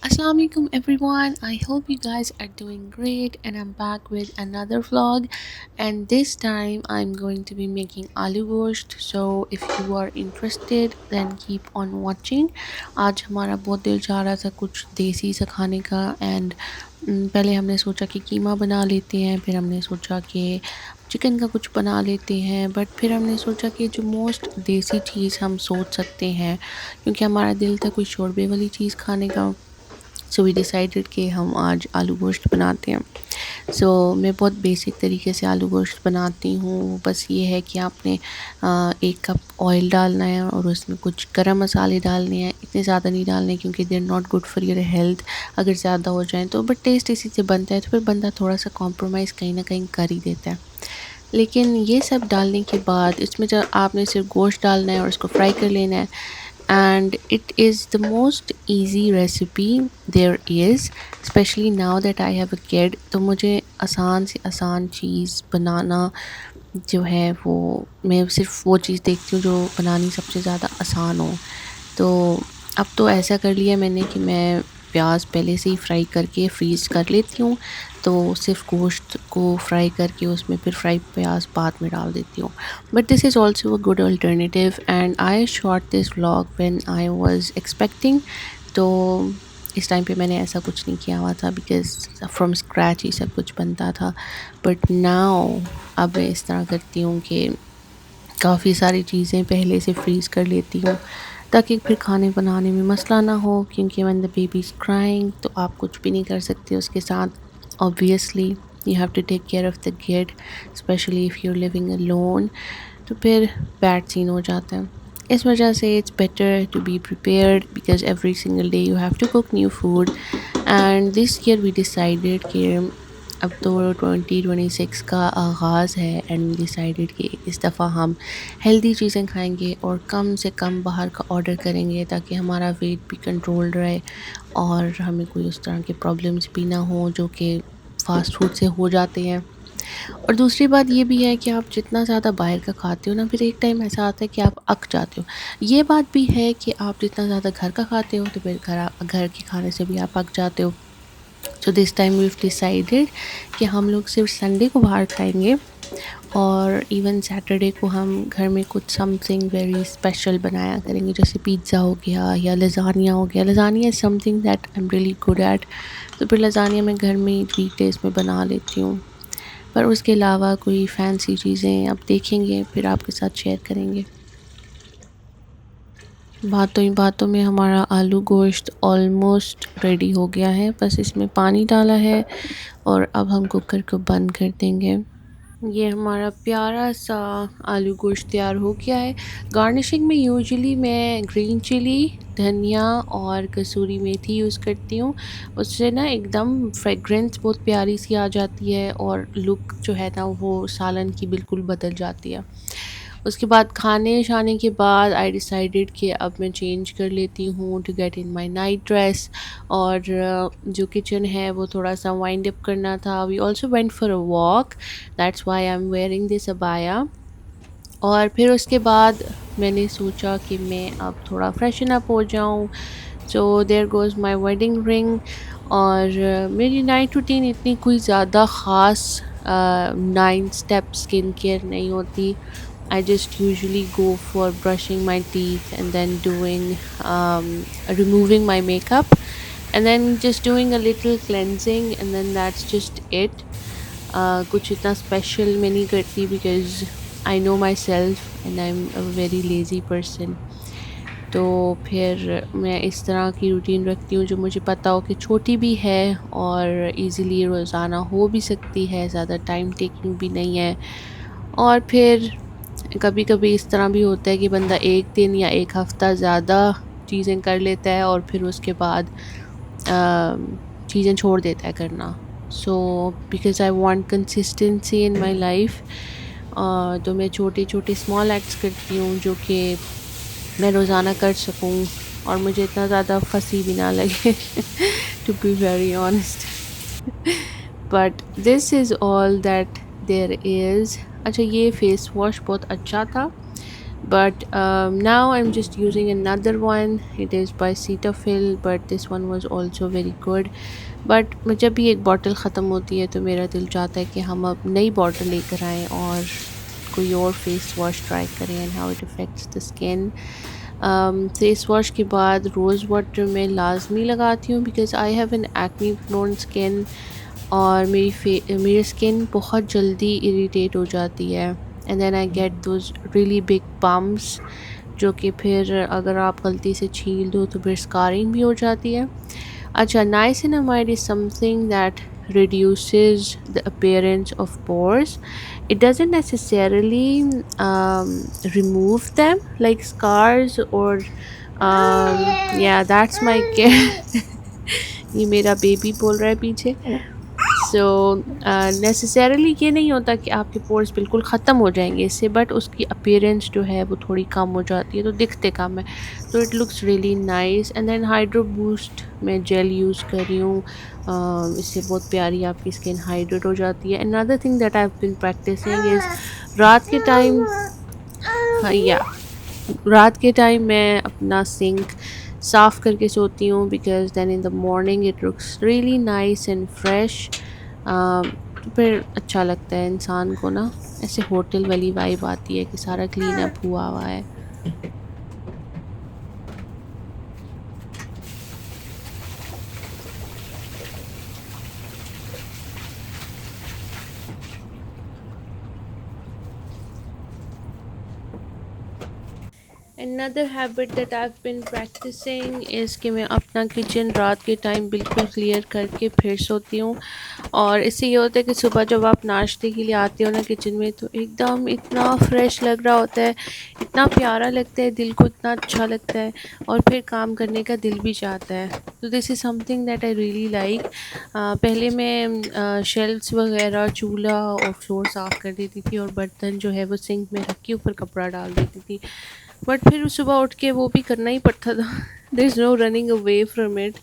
Assalamualaikum everyone. I hope you guys are doing great and I'm back with another vlog, and this time I'm going to be making aloo gosht. So if you are interested then keep on watching. आज हमारा बहुत दिल चाह रहा था कुछ देसी सा खाने का, एंड पहले हमने सोचा कि कीमा बना लेते हैं, फिर हमने सोचा कि चिकन का कुछ बना लेते हैं, बट फिर हमने सोचा कि जो मोस्ट देसी चीज़ हम सोच सकते हैं, क्योंकि हमारा दिल था कोई शोरबे वाली चीज़ खाने का। सो वी डिसाइडेड कि हम आज आलू गोश्त बनाते हैं। मैं बहुत बेसिक तरीके से आलू गोश्त बनाती हूँ। बस ये है कि आपने 1 कप ऑयल डालना है और उसमें कुछ गरम मसाले डालने हैं। इतने ज़्यादा नहीं डालने क्योंकि they are not good for your health अगर ज़्यादा हो जाएँ तो, बट टेस्ट इसी से बनता है तो फिर बंदा थोड़ा सा कॉम्प्रोमाइज़ कहीं ना कहीं कर ही देता है। लेकिन ये सब डालने के बाद इसमें जब आपने सिर्फ गोश्त डालना है और उसको फ्राई कर लेना है, and it is the most easy recipe there is, especially now that I have a kid। तो मुझे आसान से आसान चीज़ बनाना जो है वो, मैं सिर्फ वो चीज़ देखती हूँ जो बनानी सबसे ज़्यादा आसान हो। तो अब तो ऐसा कर लिया मैंने कि मैं प्याज पहले से ही फ्राई करके फ्रीज़ कर लेती हूँ, तो सिर्फ गोश्त को फ्राई करके उसमें फिर फ्राई प्याज बाद में डाल देती हूँ। But this is also a good alternative and I shot this vlog when I was expecting. तो इस टाइम पे मैंने ऐसा कुछ नहीं किया हुआ था बिकॉज फ्रॉम स्क्रैच ही सब कुछ बनता था। बट नाउ अब मैं इस तरह करती हूँ कि काफ़ी सारी चीज़ें पहले से फ्रीज़ कर लेती हूँ ताकि फिर खाने बनाने में मसला ना हो, क्योंकि when the baby is crying तो आप कुछ भी नहीं कर सकते उसके साथ। Obviously you have to take care of the kid, specially if you are living alone, तो फिर बैड सीन हो जाता है। इस वजह से it's better to be prepared because every single day you have to cook new food. And this year we decided कि अब तो 2026 का आगाज़ है एंड डिसाइडेड कि इस दफ़ा हम हेल्दी चीज़ें खाएंगे और कम से कम बाहर का ऑर्डर करेंगे ताकि हमारा वेट भी कंट्रोल रहे और हमें कोई उस तरह के प्रॉब्लम्स भी ना हो जो कि फ़ास्ट फूड से हो जाते हैं। और दूसरी बात ये भी है कि आप जितना ज़्यादा बाहर का खाते हो ना, फिर एक टाइम ऐसा आता है कि आप अक जाते हो। ये बात भी है कि आप जितना ज़्यादा घर का खाते हो तो फिर घर के खाने से भी आप अक जाते हो। So this time we decided कि हम लोग सिर्फ संडे को बाहर खाएंगे और इवन सैटरडे को हम घर में कुछ समथिंग वेरी स्पेशल बनाया करेंगे, जैसे पिज़्ज़ा हो गया या लज़ानिया हो गया। Lasagna is something that I am really good at, तो फिर लज़ानिया मैं घर में वीकडेज़ में बना लेती हूँ। पर उसके अलावा कोई फैंसी चीज़ें अब देखेंगे फिर आपके साथ शेयर करेंगे। बातों ही बातों में हमारा आलू गोश्त ऑलमोस्ट रेडी हो गया है, बस इसमें पानी डाला है और अब हम कुकर को बंद कर देंगे। ये हमारा प्यारा सा आलू गोश्त तैयार हो गया है। गार्निशिंग में यूजुअली मैं ग्रीन चिली, धनिया और कसूरी मेथी यूज़ करती हूँ। उससे ना एकदम फ्रेग्रेंस बहुत प्यारी सी आ जाती है और लुक जो है ना वो सालन की बिल्कुल बदल जाती है। उसके बाद खाने शाने के बाद आई डिसाइडेड कि अब मैं चेंज कर लेती हूँ to get in my night dress, और जो किचन है वो थोड़ा सा वाइंड अप करना था। We also went for a walk, that's why I am wearing this अबाया। और फिर उसके बाद मैंने सोचा कि मैं अब थोड़ा फ्रेशन अप हो जाऊँ, so there goes my wedding ring. और मेरी नाइट रूटीन इतनी कोई ज़्यादा ख़ास 9 स्टेप स्किन केयर नहीं होती। I just usually go for brushing my teeth and then doing removing my makeup and then just doing a little cleansing and then that's just it। कुछ इतना special मैं नहीं करती because I know my self and I am a very lazy person. तो फिर मैं इस तरह की रूटीन रखती हूँ जो मुझे पता हो कि छोटी भी है और इजीली रोज़ाना हो भी सकती है, ज़्यादा टाइम टेकिंग भी नहीं है। और फिर कभी कभी इस तरह भी होता है कि बंदा एक दिन या एक हफ़्ता ज़्यादा चीज़ें कर लेता है और फिर उसके बाद चीज़ें छोड़ देता है करना। So because I want consistency in my life, तो मैं छोटे छोटे स्मॉल एक्ट्स करती हूँ जो कि मैं रोज़ाना कर सकूँ और मुझे इतना ज़्यादा फंसी भी ना लगे to be very honest. But this is all that there is. अच्छा ये फेस वॉश बहुत अच्छा था, but now I'm just using another one. It is by Cetaphil, but this one was also very good. But जब भी एक bottle ख़त्म होती है तो मेरा दिल चाहता है कि हम अब नई बॉटल लेकर आएँ और कोई और फेस वॉश ट्राई करें and how it affects the skin. Face wash के बाद रोज़ वाटर मैं लाजमी लगाती हूँ because I have an acne prone skin, और मेरी स्किन बहुत जल्दी इरिटेट हो जाती है and then I get those really big bumps, जो कि फिर अगर आप गलती से छील दो तो फिर स्कारिंग भी हो जाती है। अच्छा, niacinamide is something that reduces the appearance of pores. It doesn't necessarily remove them like scars or yeah, that's my kid. ये मेरा बेबी बोल रहा है पीछे। सो नेसेसरली ये नहीं होता कि आपके पोर्स बिल्कुल ख़त्म हो जाएंगे इससे, बट उसकी अपीयरेंस जो है वो थोड़ी कम हो जाती है, तो दिखते कम है। तो it looks really nice. And then hydro boost मैं जेल यूज़ कर रही हूँ, इससे बहुत प्यारी आपकी स्किन हाइड्रेट हो जाती है। Another thing that I have been practicing is रात के टाइम, हाँ या रात के टाइम मैं अपना सिंक साफ़ करके सोती हूँ because then in the morning it looks really nice and fresh. तो फिर अच्छा लगता है इंसान को ना, ऐसे होटल वाली वाइब आती है कि सारा क्लीन अप हुआ हुआ है। Another habit that I've been practicing is कि मैं अपना किचन रात के टाइम बिल्कुल क्लियर करके फिर सोती हूँ, और इससे ये होता है कि सुबह जब आप नाश्ते के लिए आते हो ना किचन में, तो एकदम इतना फ्रेश लग रहा होता है, इतना प्यारा लगता है, दिल को इतना अच्छा लगता है, और फिर काम करने का दिल भी चाहता है। तो this is something that I really like. पहले मैं शेल्फ्स वगैरह, चूल्हा और फ्लोर साफ़ कर देती थी, और बर्तन जो है वो सिंक में रख के ऊपर कपड़ा डाल देती थी, बट फिर सुबह उठ के वो भी करना ही पड़ता था। There is no running away from it.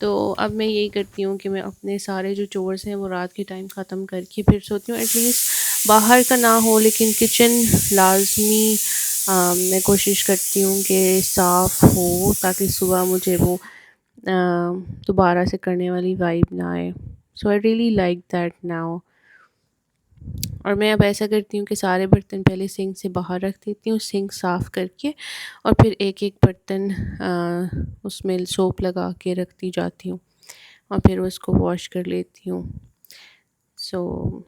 तो अब मैं यही करती हूँ कि मैं अपने सारे जो चोर्स हैं वो रात के टाइम ख़त्म करके फिर सोती हूँ। एटलीस्ट बाहर का ना हो लेकिन किचन लाजमी मैं कोशिश करती हूँ कि साफ़ हो, ताकि सुबह मुझे वो दोबारा से करने वाली वाइब ना आए। So I really like that now. और मैं अब ऐसा करती हूँ कि सारे बर्तन पहले सिंक से बाहर रख देती हूँ, सिंक साफ़ करके, और फिर एक-एक बर्तन उसमें सोप लगा के रखती जाती हूँ, और फिर उसको वॉश कर लेती हूँ। So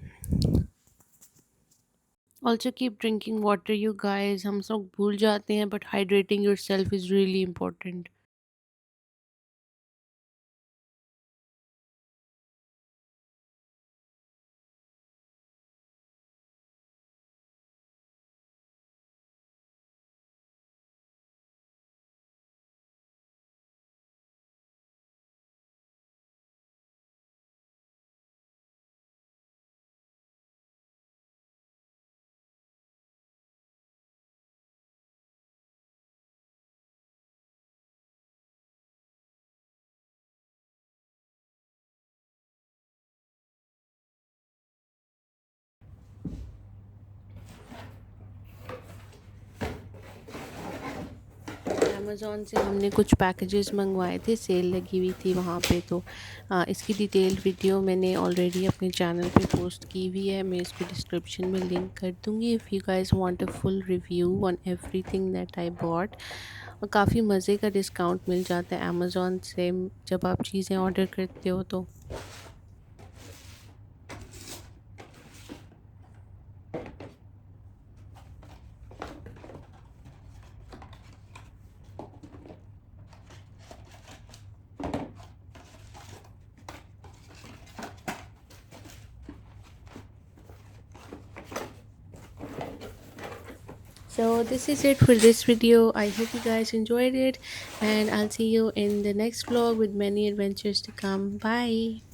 also keep drinking water you guys. हम सब भूल जाते हैं, but hydrating yourself is really important. Amazon से हमने कुछ पैकेजेस मंगवाए थे, सेल लगी हुई थी वहाँ पे, तो इसकी डिटेल वीडियो मैंने ऑलरेडी अपने चैनल पे पोस्ट की हुई है। मैं इसको डिस्क्रिप्शन में लिंक कर दूँगी if you guys want a full review on everything that I bought. और काफ़ी मज़े का डिस्काउंट मिल जाता है अमेज़ॉन से जब आप चीज़ें ऑर्डर करते हो तो। So this is it for this video. I hope you guys enjoyed it, and I'll see you in the next vlog with many adventures to come. Bye.